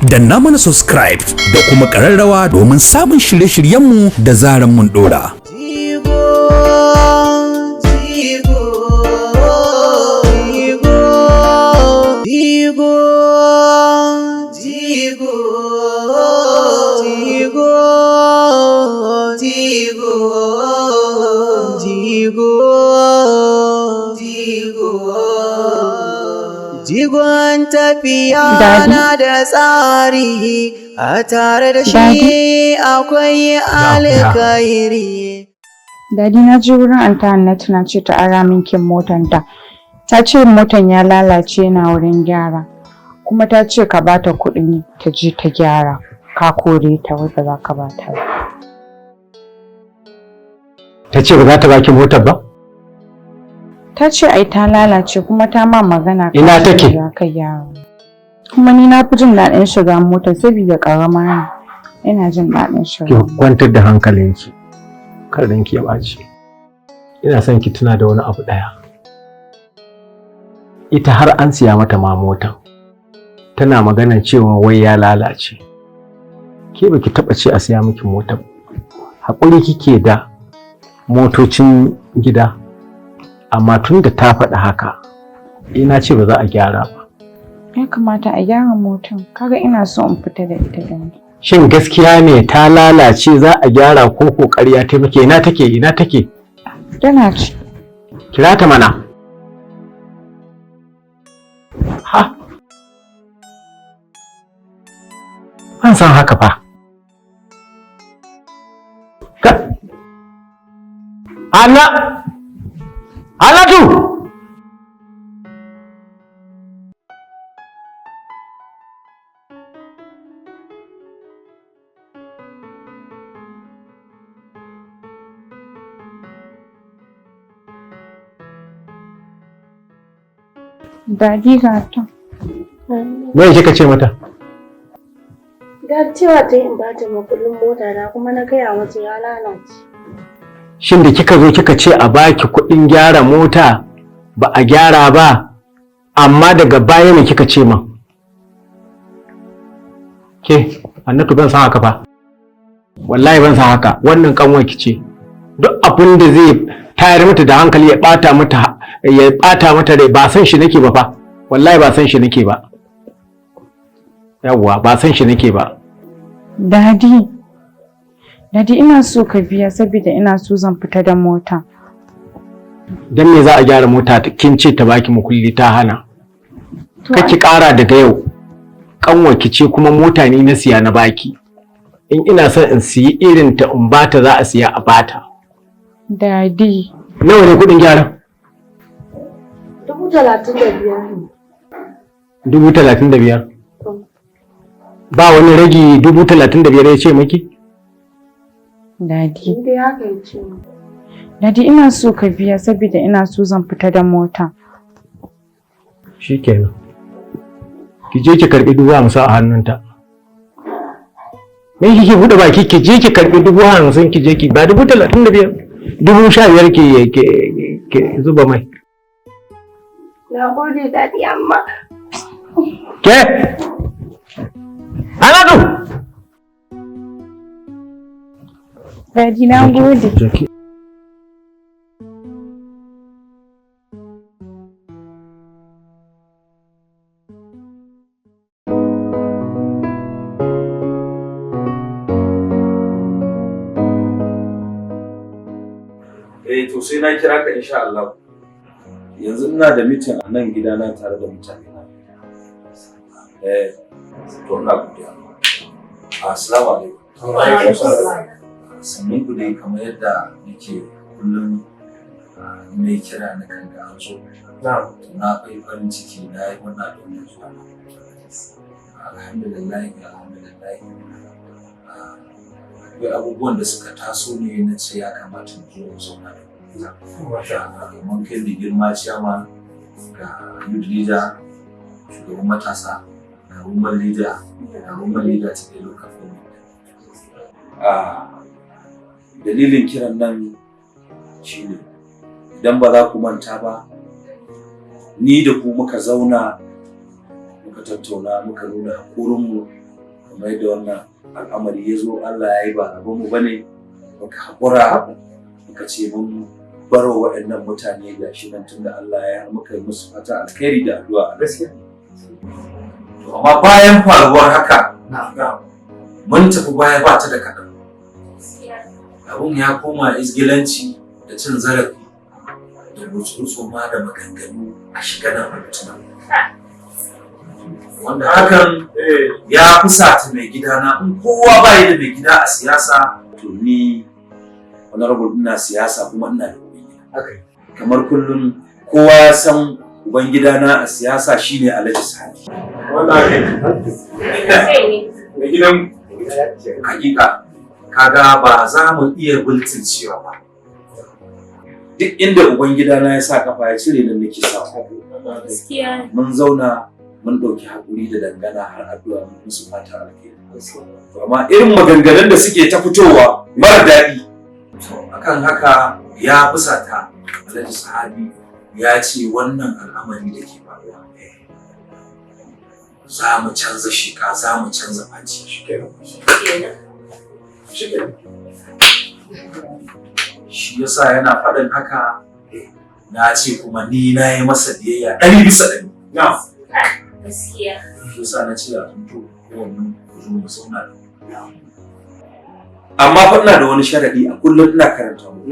danna mana subscribe da kuma ƙararrawa domin samun shirye-shiryenmu da zaran mun ɗora. Jigon tafiya na da tsari, a tare da shi akwai alkhairi. Dadi, na je wurin Anta Hannatu na ce ta ara min kin motanta. Ta ce motan ya lalace na wurin gyara. Kuma ta ce ka bata kuɗin ta je ta gyara. Ka kore ta wai ba za ka bata ba. Ta ce ba za ta baki motar ba? Ta ce ai ta lalace kuma ta ma magana. Ina take? Kuma ni na fi jin daɗin shiga motar saboda ƙarama ne. Ina jin daɗin shiga. Ki kwantar da hankalinki. Kar ranki ya ɓaci. Ina son ki tuna da wani abu ɗaya. Ita har an siya mata ma motar. Tana maganar cewa wai ya lalace. Ke baki taɓa ce a siya miki motar. Haƙuri kike da motocin gida. Amma tun da ta faɗi haka, ina ce ba za a gyara ba. Ya kamata a gyara motar. Kaga ina so in fita da ita da ni. Shin gaskiya ne ta lalace za a gyara ko ƙarya ta muke? Ina take? Ina take? Tana ci. Kira ta mana. Ha? An san haka fa. Ka. Allah! Alatu! Dadi ga ta. Me kika ce mata? Da cewa ta in ba ta makullin mota na kuma na gaya mata ya lalace. Shin da kika zo kika ce a baki kuɗin gyara mota ba a gyara ba, amma daga baya ne kika ce min? Ke, Annatu ban san haka ba. Wallahi ban san haka. Wannan kanwar ki ce. Duk abin da zai tayar mata da hankali ya bata mata rai ba san shi nake ba fa. Wallahi ba san shi nake ba. Yawwa, ba san shi nake ba. Dadi ina so ka biya saboda ina so zan fita da mota. Dan me za a gyara mota kin ce ta baki makulli ta hana? Kake ƙara daga yau. Kanwarki ce kuma mota ne na siya na baki. In ina son in siyi irin ta in bata za a siya a bata. Dadi. Nawa ne kuɗin gyara? 35,000 ne. 35,000? Ba wani ragi 35,000 ya ce maki? Dadi. Dai haka ya ce. Dadi ina so ka biya saboda ina so zan fita da mota. Shikenan. Ki je ki karbi 50,000 a hannunta. Me kike bude baki ki je ki karbi 50,000 ki je ki ba 35,000. 15,000 ke zuba mai. Na gode dadi amma. Ke? Anadu! Dadi na gode. To sai na kira ka insha Allah. Yanzu ina da meeting a nan gidana tare da mutane na. To ina godiya. Assalamu alaikum. Sannan ku dai kamar yadda nake kullum mai kira na kan ga an zo. Na kai farin ciki na yi wannan domin zuwa. Alhamdulillah. Akwai abubuwan da suka taso ne na ce ya kamata mu zo mu zauna da mun kai da girma ciyama ga youth leader, shugaban matasa, ga woman leader cikin local government. Dalilin kiran nan shi ne idan ba za ku manta ba, ni da ku muka zauna muka tattauna muka nuna haƙurinmu kamar yadda wannan al'amari ya zo Allah ya yi ba abin mu bane muka haƙura muka ce mun baro waɗannan mutane da shi nan tunda Allah ya muka yi musu fata alkhairi da addu'a gaskiya. To amma bayan faruwar haka mun tafi baya ba ta da kaɗan. Abun ya koma izgilanci da cin zarafi da rutsu ma da maganganu a shiga nan a mutuna. Wanda hakan ya fusata mai gidana in kowa ba da mai gida a siyasa to ni honorable ina siyasa kuma ina da ubangida. Kamar kullum kowa ya san ubangidana a siyasa shine Alhaji Sani. Wannan mai gidan hakika kaga ba za mu iya bultuncewa ba. Duk inda ubangidana ya sa kafa ya cire nan nake sa. Mun zauna mun ɗauki haƙuri da dangana har addu'a mun musu fata alheri. Amma irin maganganun da suke ta fitowa mara daɗi. Akan haka ya fusata Alhaji Sahabi ya ce wannan al'amari da ke faruwa za mu canza sheka za mu canza faci. Shi yasa yana faɗin haka na ce kuma ni na yi masa biyayya 100%. Gaskiya. Shi yasa na ce a tunto wannan ku zo mu zauna da amma fa ina da wani sharadi a kullum ina karanta mu.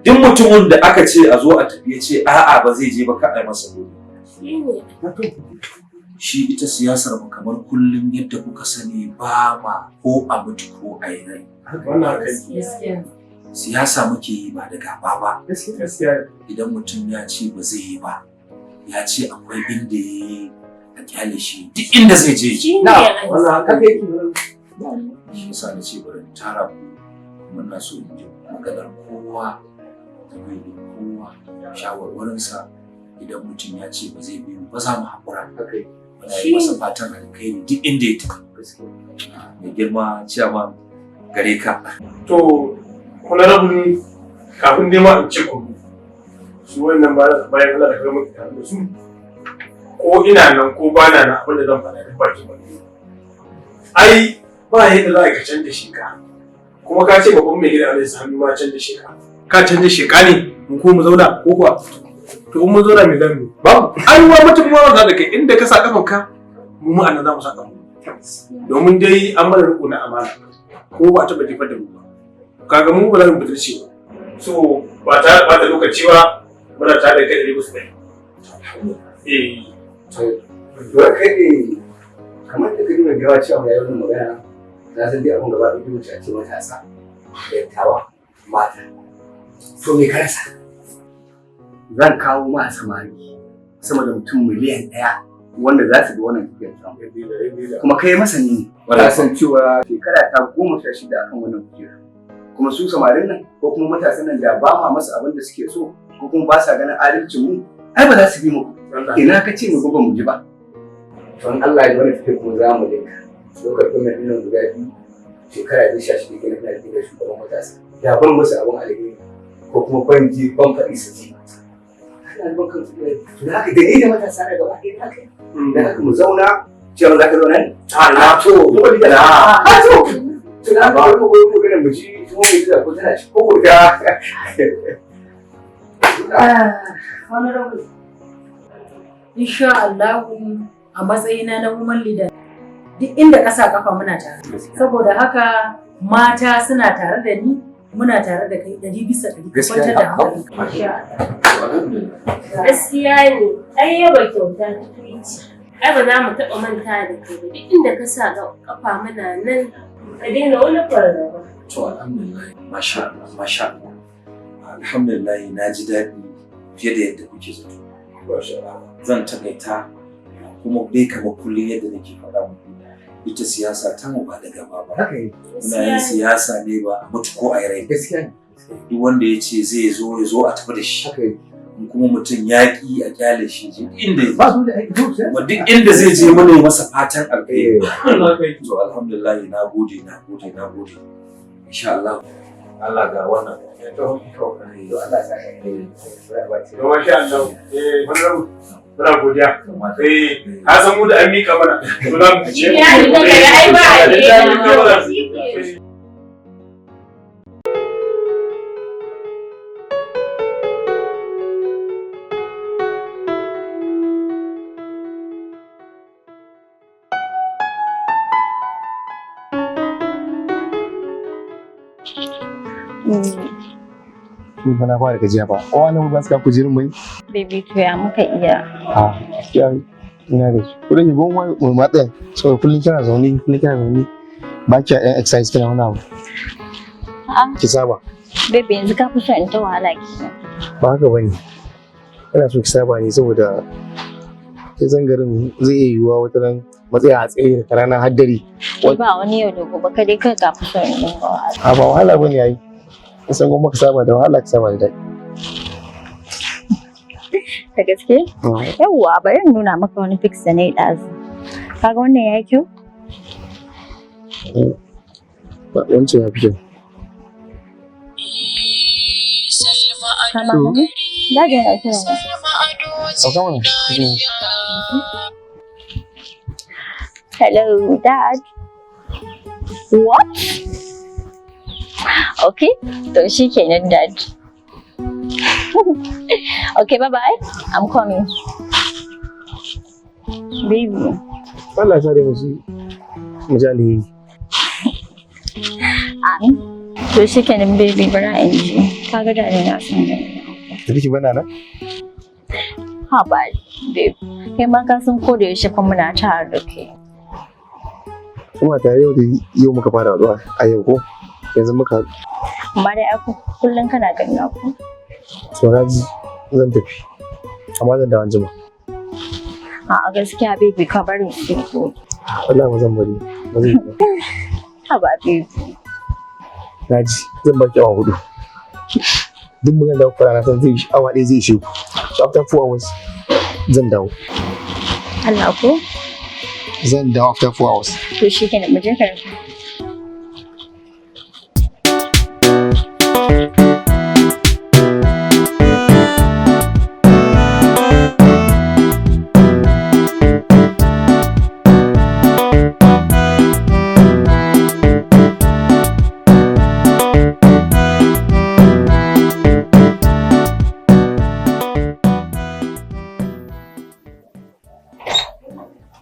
Duk mutumin da aka ce a zo a tafi ya ce a'a ba zai je ba ka ai masa dole. Shi ita siyasar mu kamar kullum yadda kuka sani ba ma ko a mutu ko a yi rai. Wannan gaskiya. Siyasa muke yi ba da gaba ba. Gaskiya. Idan mutum ya ce ba zai yi ba ya ce akwai inda ya yi a kyale shi duk inda zai je. Wannan haka yake. Shi yasa na ce bari tara ku kuma na so in ji maganar kowa da bai da kowa shawarwarinsa idan mutum ya ce ba zai biyu ba za mu haƙura. Muna yi masa fatan alkhairi duk inda ya tafi. Mai girma ciyaman gare ka. To, kuna rabu ne kafin dai ma in ce ku su wannan bayan Allah da kai muke tare da su ko ina nan ko ba na nan abin da zan faɗa da baki ba. Ai ba yadda za ka canza sheka kuma ka ce babban mai gida Alhaji Sani ma canza sheka. Ka canza sheka ne mu ko mu zauna ko kuwa to in mun zauna me zan yi babu ai wa mutum ma wanda da kai inda ka sa kafan ka mu mu annan za mu sa kafan domin dai an mana riko na amana ko ba ta jefar da mu ba kaga mu ba za mu butulce ba so ba ta lokaci ba muna tare da kai da musu bai to kai kamar da kake mai gawa cewa ya yi magana na san dai abin gaba da duk a ce matasa dattawa mata to me karasa zan kawo ma samari sama da mutum miliyan 1 wanda za su bi wannan tafiyar samu kuma kai masani ne ka san cewa shekara ta 16 akan wannan kujera kuma su samarin nan ko kuma matasan nan da ba ma masa abin da suke so ko kuma ba sa ganin adalcin mu ai ba za su bi mu ina ka ce mu ba mu ji ba don Allah ya wani tafiya kuma za mu dinka lokacin da dinan guda biyu shekara 16 kenan na da shugaban matasa da ban musu abin alheri ko kuma ban ji ban faɗi su ji ana ban kan su da haka da ni da matasa da gaba ɗaya haka da haka mu zauna cewa za ka zauna ne a to mu ba da a to to da ba mu ko ga mu ji mu yi da ko tana ci ko da honorable insha Allah a matsayina na woman leader duk inda ƙasa kafa muna tare saboda haka mata suna tare da ni muna tare da kai 100% kwantar da hankali gaskiya ne ai yaba kyauta ta tuici ai ba za mu taɓa manta da kai ba duk inda ka sa kafa muna nan ka daina wani fargaba to alhamdulillah masha Allah alhamdulillah na ji daɗi fiye da yadda kuke zato zan takaita kuma dai kamar kullum yadda nake faɗa muku ita siyasa ta mu ba da gaba ba muna yin siyasa ne ba a mutu ko a yi rai duk wanda ya ce zai zo ya zo a tafi da shi kuma mutum ya ƙi a kyale shi duk inda zai je mana yi masa fatan alheri to alhamdulillah na gode insha Allah Allah ga wannan to Allah ya saka Muna godiya. Ka san mu da an mika mana. To za mu ce. Ya ni daga ai ba a Ni fa na fara gajiya ba. Wannan ba suka kujerin mai. Baby to ya muka iya. Gaskiya ina da shi. Kudin yabo mu matsayin. So kullum kina zaune, ba ki yan exercise kina wani abu. Ki saba. Baby yanzu ka fi so in ta wahala ki. Ba haka bane. Ina so ki saba ne saboda ke garin zai iya yiwuwa wata ran matsaya a tsaye da rana har dare. Ba wani yau da gobe ka dai kai ka fi so in dinga wahala. Ba wahala bane yayi. Kusan goma ka saba da wahala ka saba da daɗi. Da gaske? Yawwa bari in nuna maka wani fix da na yi ɗazu. Kaga wannan ya yi kyau? Ba wancan ya fi kyau. Kama gani? Daji yana kira ne. Sauka mana. Hello, Dad. What? Okay, to shi kenan, Dad. Okay, bye-bye. I'm coming. Baby. Allah ya sa dai mu ji alheri. To shi kenan, baby, bara in ji. Kaga da na san gani. Tafi ki bana na? Ha ba, babe. Kai ma ka san ko da yaushe fa muna tare da kai. Kuma ta yau muka fara haɗuwa a yau ko? Yanzu muka amma dai aku kullum kana gani aku. So na ji zan tafi. Amma zan dawo anjima. A gaskiya baby ka bari su ko. Wallahi ba zan bari. Ba zai yi. Ha ba baby. Na ji zan baki awa 4. Duk mun da fara na san zai awa 1 zai shi. So after 4 hours zan dawo. Allah ko? Zan dawo after 4 hours. To shi kenan mu je karatu.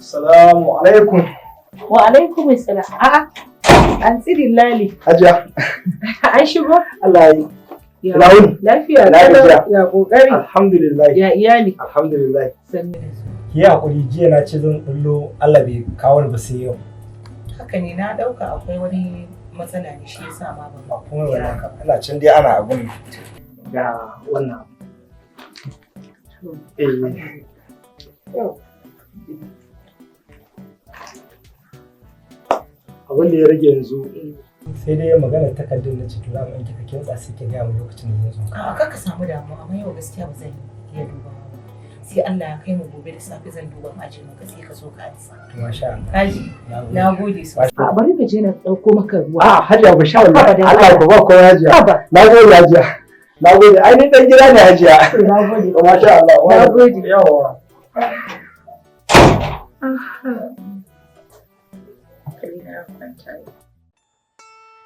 Assalamu alaikum. Wa alaikum assalam. A'a. An tsiri lali. Hajiya. An shigo? Allah ya yi. Lawun. Lafiya. Ya kokari. Alhamdulillah. Ya iyali. Alhamdulillah. Sannu. Ki hakuri jiya na ce zan bullo Allah bai kawo ni ba sai yau. Haka ne na dauka akwai wani matsala ne shi yasa ma ban Ba kuma wannan ka. Ana can dai ana abun ga wannan. Abin da ya rage yanzu sai dai magana takardun na cikin zamu in kika kintsa sai ki ga mu lokacin da yanzu. A'a kaka samu damuwa amma yau gaskiya ba zan iya duba ba. Sai Allah ya kai mu gobe da safe zan duba aje maka sai ka zo ka ansa. To masha Allah. Kaji. Na gode sosai. A bari ka je na dauko maka ruwa. A hajiya ba sha Allah. Allah ya ba ko hajiya. Na gode hajiya. Na gode. Ai ni dan gida ne hajiya. Na gode. Masha Allah. Na gode. Yawa.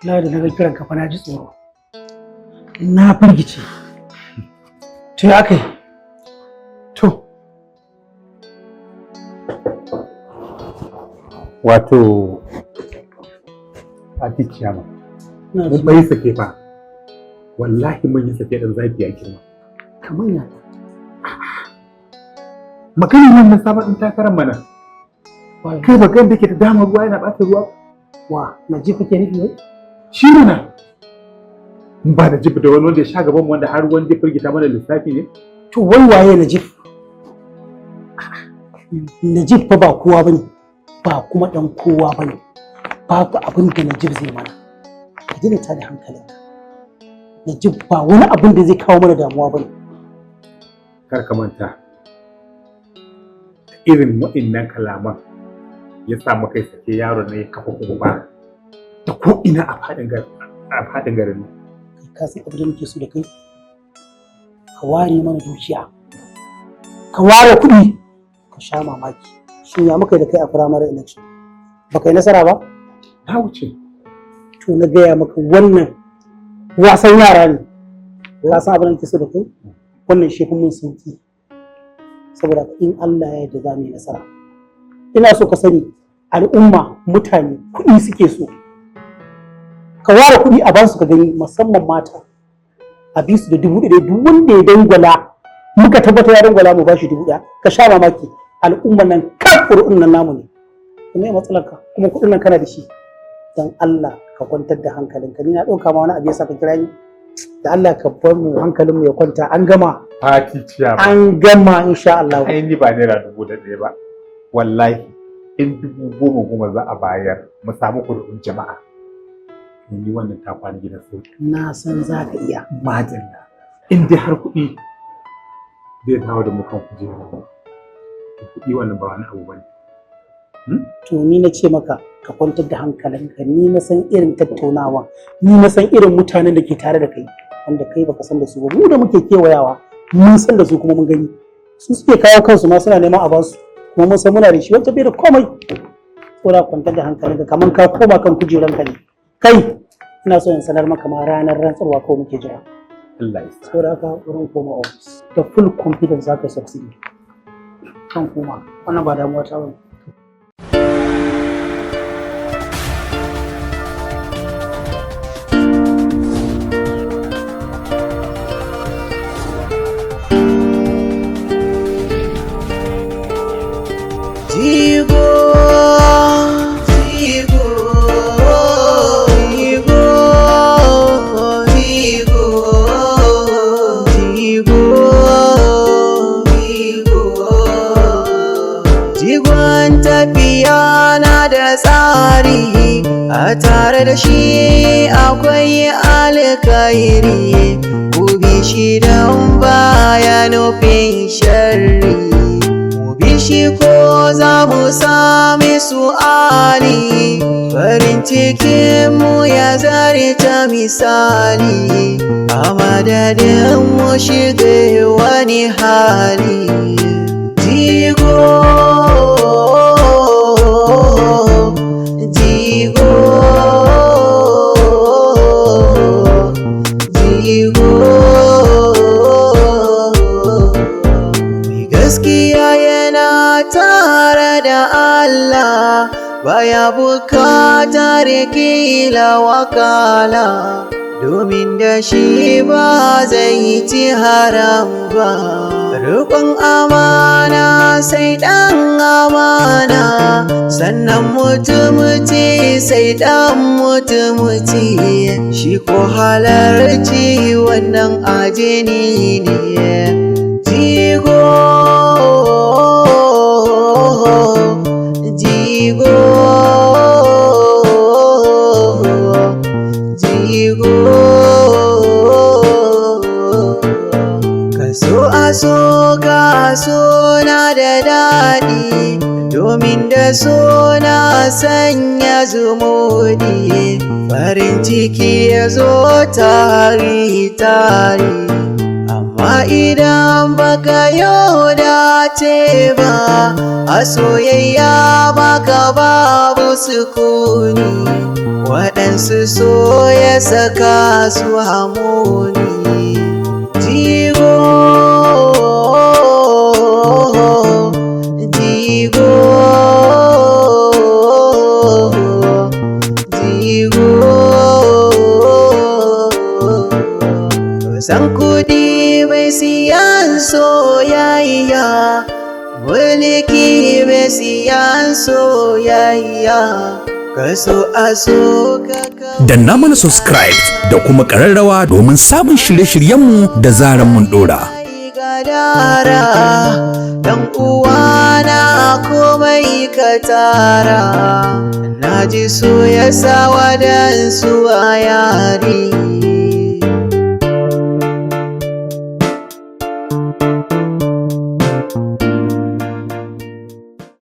Na da naga kiran kafa na ji tsoro. Na firgice. To ya kai? To. Wato Aticiya ma. Mun bai sake fa. Wallahi mun yi sake dan zafi ya girma. Kamar ya. Maganin nan na sabon ɗin takarar mana. Kai bagan da ke da dama ruwa yana ɓata ruwa. Wa, Najib kake nufi ne? Shi mana. Ba da jibi da wani wanda ya sha gaban wanda har wanda ya firgita mana lissafi ne. To wai waye Najib? Najib fa ba kowa bane. Ba kuma dan kowa bane. Babu abin da Najib zai mana. Ka dina ta da hankalinka. Najib ba wani abin da zai kawo mana damuwa bane. Kar ka manta. Irin waɗannan kalaman ya sa mu kai sake yaron ne ya kafa kuma da ko ina a faɗin garin nan. Ka san abin da muke so da kai? Ka ware mana dukiya. ka ware kuɗi ka sha mamaki. Shin ya muka da kai a primary election? Ba kai nasara ba? Ta wuce. To na gaya maka wannan wasan yara ne. Ka san abin da ke so da kai? Wannan shi mun sauki. Saboda in Allah ya yarda za mu yi nasara. Ina so ka sani al'umma mutane kuɗi suke so. Ka ware kuɗi a basu ka gani musamman mata. A bi su da 1,000 duk wanda ya dangwala muka tabbata ya dangwala mu bashi 1,000 ka sha mamaki al'umman nan kan ƙuri'un nan namu ne. Kuma matsalar ka kuma kuɗin nan kana da shi. Dan Allah ka kwantar da hankalinka ni na ɗauka ma wani abu yasa ka kira ni. Da Allah ka bar mu hankalin mu ya kwanta an gama. Fati ciya ba. An gama insha Allah. Ai ni ba naira 1,000 ba. Wallahi in 10,000 za a bayar mu samu ƙuri'un jama'a. Ni wannan ta kwana gidan sauki. Na san za ka iya. Madalla. In dai har kuɗi zai dawo da mu kan kujera. Kuɗi wannan ba wani abu bane. To ni na ce maka ka kwantar da hankalinka ni na san irin tattaunawa ni na san irin mutanen da ke tare da kai wanda kai baka san da su ba mu da muke kewayawa mun san da su kuma mun gani su suke kawo kansu ma suna neman a basu kuma mun san muna da shi wanda bai da komai tsora kwantar da hankalinka kamar ka koma kan kujeranka ne kai ina so in sanar maka ma ranar rantsarwa ko muke jira Allah ya sa saboda haka wurin koma office da full confidence zaka succeed kan koma wannan ba damuwa ta bane. Jigo, Jigo, Jigo, Jigo, Jigo, Jigo. Jigon tafiya na da tsari, a tare da shi akwai alkhairi, ku bi shi don baya nufin sharri. Shi ko za mu sami su'ali farin cikinmu ya zarta misali a madadin mu shiga wani hali. Jigo, jigo, jigo. Mai gaskiya tare da Allah baya bukatar kila wakala domin da shi ba zai ci haram ba. Rukun amana sai dan amana sannan mutumci sai dan mutumci shi ko halarci wannan ajini ne. Jigo, Jigo, Jigo. Kaso na da daɗi domin da so na sanya zumuɗi farin ciki ya zo tari. Amma idan baka yauda ce ba a soyayya baka babu sukuni waɗansu so ya saka su hamuni. Jigo, jigo, jigo. San kuɗi bai siyan soyayya, mulki bai siyan soyayya, kaso aso danna mana subscribe da kuma ƙararrawa domin samun shirye-shiryenmu da zaran mun ɗora. gadara dan uwana komai ka tara, na ji so ya sa wadansu a yari.